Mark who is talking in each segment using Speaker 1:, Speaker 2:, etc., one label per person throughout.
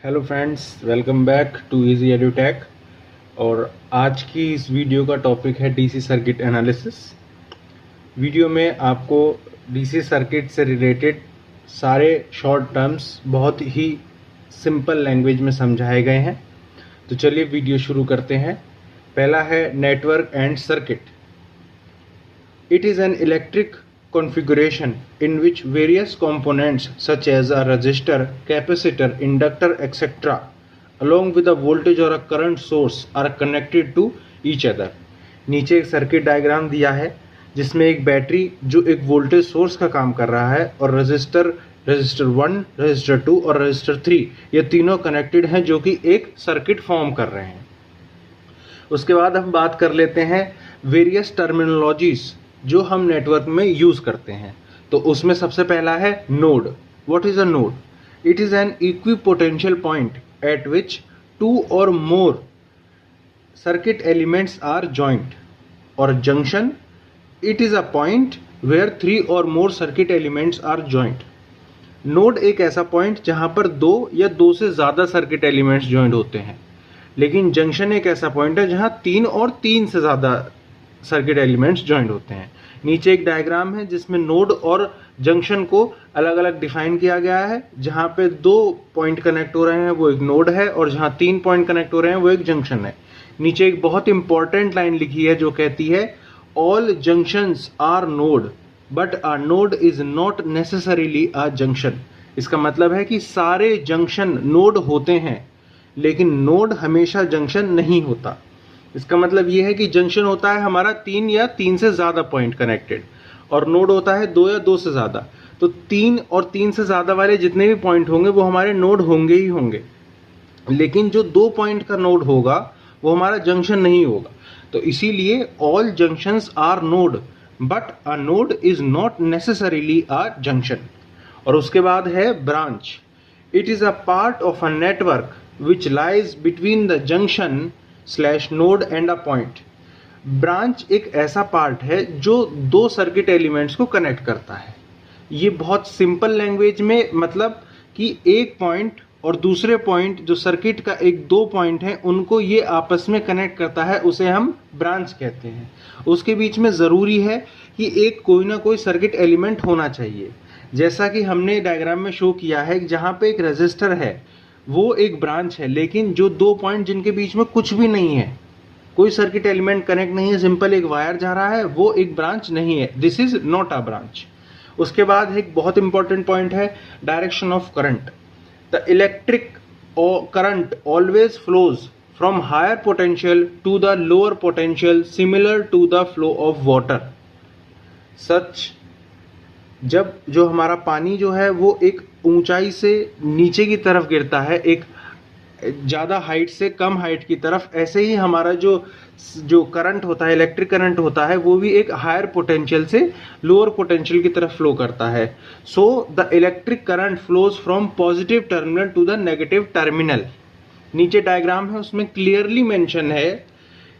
Speaker 1: Hello friends, welcome back to Easy Edutech. और आज की इस वीडियो का टॉपिक है डीसी सर्किट एनालिसिस। वीडियो में आपको डीसी सर्किट से रिलेटेड सारे शॉर्ट टर्म्स बहुत ही सिंपल लैंग्वेज में समझाए गए हैं। तो चलिए वीडियो शुरू करते हैं। पहला है network and circuit. It is an electric configuration in which various components such as a resistor, capacitor, inductor, etc. along with a voltage or a current source are connected to each other. नीचे एक circuit diagram दिया है जिसमें एक battery जो एक voltage source का काम कर रहा है और रजिस्टर 1, रजिस्टर 2 और रजिस्टर 3 ये तीनों कनेक्टेड हैं जो कि एक सर्किट फॉर्म कर रहे हैं। उसके बाद हम बात कर लेते हैं वेरियस टर्मिनोलॉजीज जो हम नेटवर्क में यूज करते हैं। तो उसमें सबसे पहला है node. What is a node? It is an equipotential point at which 2 और more circuit elements are joint. और junction, it is a point where 3 और more circuit elements are joint. Node एक ऐसा पॉइंट जहां पर 2 या 2 से ज्यादा सर्किट एलिमेंट्स जॉइंट होते हैं, लेकिन जंक्शन एक ऐसा पॉइंट है जहां 3 और 3 से ज्यादा सर्किट एलिमेंट्स जॉइंट होते हैं। नीचे एक डायग्राम है जिसमें नोड और जंक्शन को अलग अलग डिफाइन किया गया है। जहां पे 2 पॉइंट कनेक्ट हो रहे हैं वो एक नोड है और जहां 3 पॉइंट कनेक्ट हो रहे हैं वो एक जंक्शन है। नीचे एक बहुत इंपॉर्टेंट लाइन लिखी है जो कहती है all junctions are node but a node is not necessarily a junction. इसका मतलब है कि सारे जंक्शन नोड होते हैं लेकिन नोड हमेशा जंक्शन नहीं होता। इसका मतलब यह है कि जंक्शन होता है हमारा 3 या 3 से ज्यादा पॉइंट कनेक्टेड और नोड होता है 2 या 2 से ज्यादा। तो 3 और 3 से ज्यादा वाले जितने भी पॉइंट होंगे वो हमारे नोड होंगे ही होंगे, लेकिन जो 2 पॉइंट का नोड होगा वो हमारा जंक्शन नहीं होगा। तो इसीलिए all junctions are node but a node is not necessarily a junction. और उसके बाद है branch. It is a part of a network which lies between the junction / node and a point. Branch एक ऐसा पार्ट है जो 2 circuit elements को connect करता है। ये बहुत सिंपल लैंग्वेज में मतलब कि एक पॉइंट और दूसरे पॉइंट जो सर्किट का एक 2 पॉइंट है उनको ये आपस में कनेक्ट करता है, उसे हम ब्रांच कहते हैं। उसके बीच में ज़रूरी है कि एक कोई ना कोई सर्किट एलिमेंट होना चाहिए। जैसा कि हमने डायग्राम में शो किया है, जहाँ पे एक रजिस्टर है वो एक ब्रांच है, लेकिन जो 2 पॉइंट जिनके बीच में कुछ भी नहीं है, कोई सर्किट एलिमेंट कनेक्ट नहीं है, सिंपल एक वायर जा रहा है, वो एक ब्रांच नहीं है। This is not a branch. उसके बाद एक बहुत इंपॉर्टेंट पॉइंट है direction of current. The electric current always flows from higher potential to the lower potential similar to the flow of water. Such जब जो हमारा पानी जो है वो एक ऊंचाई से नीचे की तरफ गिरता है, एक ज़्यादा हाइट से कम हाइट की तरफ, ऐसे ही हमारा जो करंट होता है, इलेक्ट्रिक करंट होता है, वो भी एक हायर पोटेंशियल से लोअर पोटेंशियल की तरफ फ्लो करता है। So the electric current flows from positive terminal to the negative terminal. नीचे डायग्राम है उसमें क्लियरली मेंशन है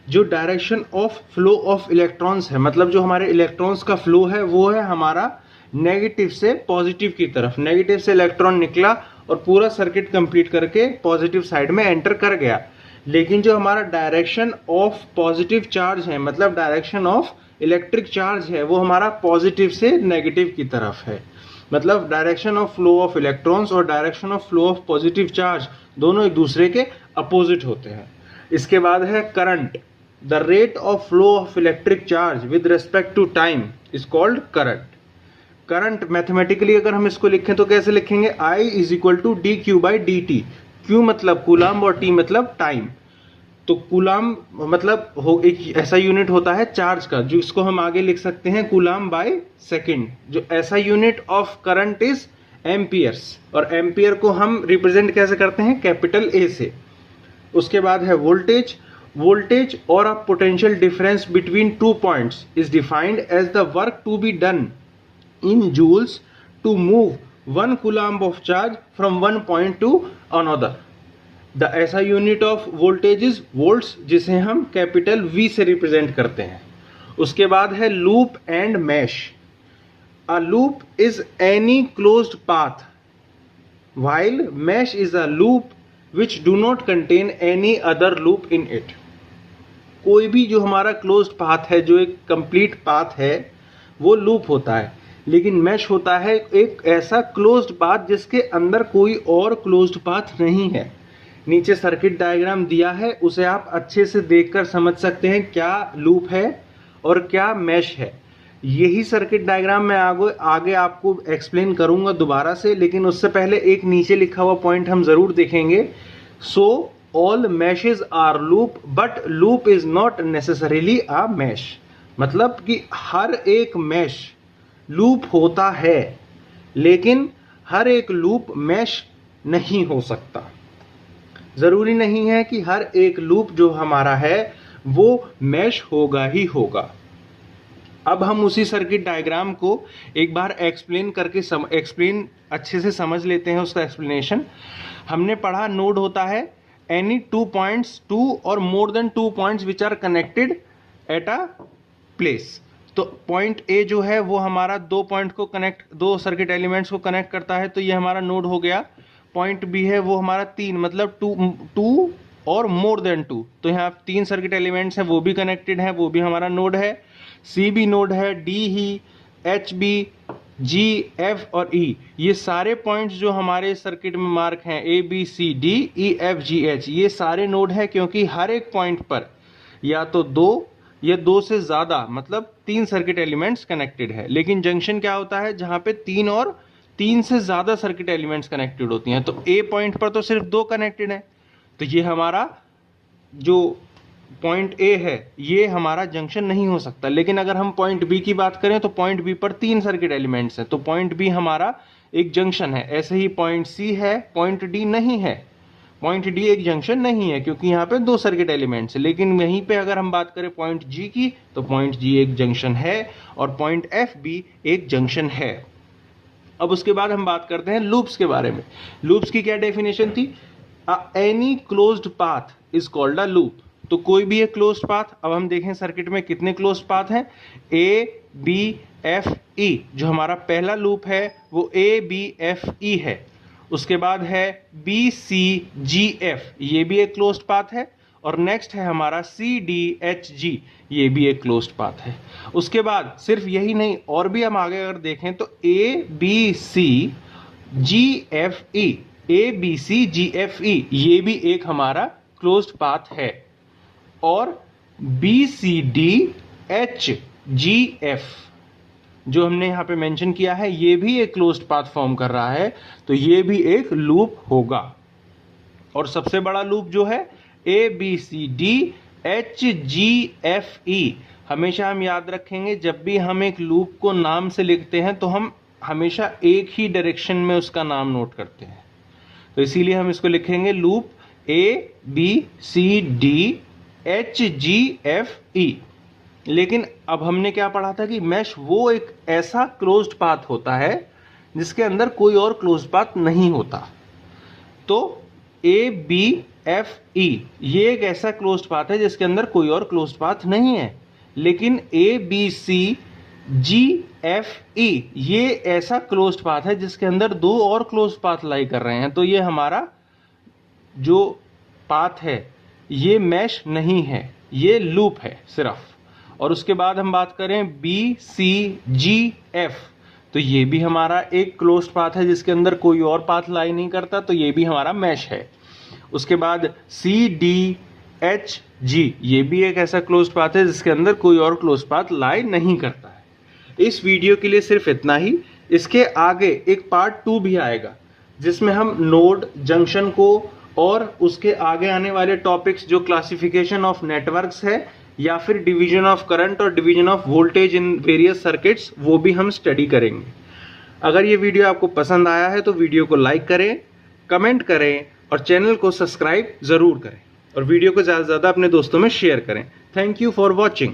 Speaker 1: जो direction of flow of electrons है, मतलब जो हमारे इलेक्ट्रॉन्स का फ्लो है वो है हमारा नेगेटिव से पॉजिटिव की तरफ। नेगेटिव से इलेक्ट्रॉन निकला और पूरा सर्किट कंप्लीट करके पॉजिटिव साइड में एंटर कर गया। लेकिन जो हमारा डायरेक्शन ऑफ पॉजिटिव चार्ज है, मतलब डायरेक्शन ऑफ इलेक्ट्रिक चार्ज है, वो हमारा पॉजिटिव से नेगेटिव की तरफ है। मतलब direction of flow of electrons और direction of flow of positive charge दोनों एक दूसरे के अपोजिट होते हैं। इसके बाद है current. The rate of flow of electric charge with respect to time is called current. Current mathematically अगर हम इसको लिखें तो कैसे लिखेंगे? I is equal to d q by d t. Q मतलब कूलाम और टी मतलब टाइम। तो कूलाम मतलब एक ऐसा यूनिट होता है चार्ज का जिसको हम आगे लिख सकते हैं कूलाम बाय सेकेंड। जो ऐसा unit of current is amperes, और एम्पियर को हम रिप्रेजेंट कैसे करते हैं? कैपिटल ए से। उसके बाद है वोल्टेज। वोल्टेज और a potential difference between 2 points is defined as the work to be done in joules to move 1 coulomb of charge from one point to another. The ऐसा unit of voltage is volts, जिसे हम capital V से represent करते हैं। उसके बाद है loop and mash. A loop is any closed path while mesh is a loop which do not contain any other loop in it। कोई भी जो हमारा क्लोज्ड पाथ है, जो एक कंप्लीट पाथ है, वो लूप होता है, लेकिन मैश होता है एक ऐसा क्लोज्ड पाथ जिसके अंदर कोई और क्लोज्ड पाथ नहीं है। नीचे सर्किट डायग्राम दिया है, उसे आप अच्छे से देखकर समझ सकते हैं क्या लूप है और क्या मैश है। यही सर्किट डायग्राम मैं आगे आपको एक्सप्लेन करूंगा दोबारा से, लेकिन उससे पहले एक नीचे लिखा हुआ पॉइंट हम जरूर देखेंगे। So all meshes are loop but loop is not necessarily a mesh. मतलब कि हर एक मैश लूप होता है, लेकिन हर एक लूप मैश नहीं हो सकता। जरूरी नहीं है कि हर एक लूप जो हमारा है वो मैश होगा ही होगा। अब हम उसी सर्किट डायग्राम को एक बार एक्सप्लेन अच्छे से समझ लेते हैं। उसका एक्सप्लेनेशन हमने पढ़ा, नोड होता है एनी 2 पॉइंट्स, 2 और more than 2 points which are connected at a place. तो पॉइंट ए जो है वो हमारा दो सर्किट एलिमेंट्स को कनेक्ट करता है, तो ये हमारा नोड हो गया। पॉइंट बी है वो हमारा 3, मतलब 2 और मोर देन 2, तो यहाँ 3 सर्किट एलिमेंट्स हैं, वो भी कनेक्टेड है, वो भी हमारा नोड है। सी भी नोड है, डी ही, एच बी, जी, एफ और ई, ये सारे पॉइंट्स जो हमारे सर्किट में मार्क हैं, A B C D E F G H, ये सारे नोड है, क्योंकि हर एक पॉइंट पर या तो 2 या 2 से ज़्यादा, मतलब 3 सर्किट एलिमेंट्स कनेक्टेड है। लेकिन जंक्शन क्या होता है, जहाँ पे 3 से ज़्यादा सर्किट एलिमेंट्स कनेक्टेड होती हैं। तो ए पॉइंट पर तो सिर्फ 2 कनेक्टेड है, तो ये हमारा जो पॉइंट ए है ये हमारा जंक्शन नहीं हो सकता। लेकिन अगर हम पॉइंट बी की बात करें तो पॉइंट बी पर 3 सर्किट एलिमेंट्स हैं, तो पॉइंट बी हमारा एक जंक्शन है। ऐसे ही पॉइंट सी है, पॉइंट डी नहीं है, पॉइंट डी एक जंक्शन नहीं है, क्योंकि यहाँ पे 2 सर्किट एलिमेंट्स है। लेकिन वहीं पे अगर हम बात करें पॉइंट जी की, तो पॉइंट जी एक जंक्शन है और पॉइंट एफ भी एक जंक्शन है। अब उसके बाद हम बात करते हैं लूप्स के बारे में। लूप्स की क्या डेफिनेशन थी, any closed path is called a loop. तो कोई भी एक क्लोज्ड पाथ, अब हम देखें सर्किट में कितने क्लोज्ड पाथ हैं, ए बी एफ ई, जो हमारा पहला लूप है वो ए बी एफ ई है। उसके बाद है बी सी जी एफ, ये भी एक क्लोज्ड पाथ है। और नेक्स्ट है हमारा सी डी एच जी, ये भी एक क्लोज्ड पाथ है। उसके बाद सिर्फ यही नहीं, और भी हम आगे अगर देखें तो A B C G F E, A B C G F E, ये भी एक हमारा क्लोज्ड पाथ है। और B C D H G F जो हमने यहाँ पे मेंशन किया है, ये भी एक क्लोज्ड पाथ फॉर्म कर रहा है, तो ये भी एक लूप होगा। और सबसे बड़ा लूप जो है A B C D H G F E, हमेशा हम याद रखेंगे जब भी हम एक लूप को नाम से लिखते हैं तो हम हमेशा एक ही डायरेक्शन में उसका नाम नोट करते हैं। तो इसीलिए हम इसको लिखेंगे loop A B C D H G F E. लेकिन अब हमने क्या पढ़ा था कि मैश वो एक ऐसा क्लोज्ड पाथ होता है जिसके अंदर कोई और क्लोज्ड पाथ नहीं होता। तो ए बी एफ ई ये एक ऐसा क्लोज्ड पाथ है जिसके अंदर कोई और क्लोज्ड पाथ नहीं है। लेकिन ए B C G F E ये ऐसा क्लोज्ड पाथ है जिसके अंदर 2 और क्लोज्ड पाथ लाई कर रहे हैं। तो ये हमारा जो पाथ है ये मैश नहीं है, ये लूप है सिर्फ। और उसके बाद हम बात करें बी सी जी एफ, तो ये भी हमारा एक क्लोज्ड पाथ है जिसके अंदर कोई और पाथ लाई नहीं करता, तो ये भी हमारा मैश है। उसके बाद सी डी एच जी, ये भी एक ऐसा क्लोज्ड पाथ है जिसके अंदर कोई और क्लोज्ड पाथ लाई नहीं करता है। इस वीडियो के लिए सिर्फ इतना ही। इसके आगे एक पार्ट 2 भी आएगा जिसमें हम नोड, जंक्शन को और उसके आगे आने वाले टॉपिक्स जो क्लासिफिकेशन ऑफ नेटवर्क्स है या फिर डिवीजन ऑफ करंट और division of voltage in various circuits, वो भी हम स्टडी करेंगे। अगर ये वीडियो आपको पसंद आया है तो वीडियो को लाइक करें, कमेंट करें और चैनल को सब्सक्राइब ज़रूर करें और वीडियो को ज़्यादा से ज़्यादा अपने दोस्तों में शेयर करें। Thank you for watching.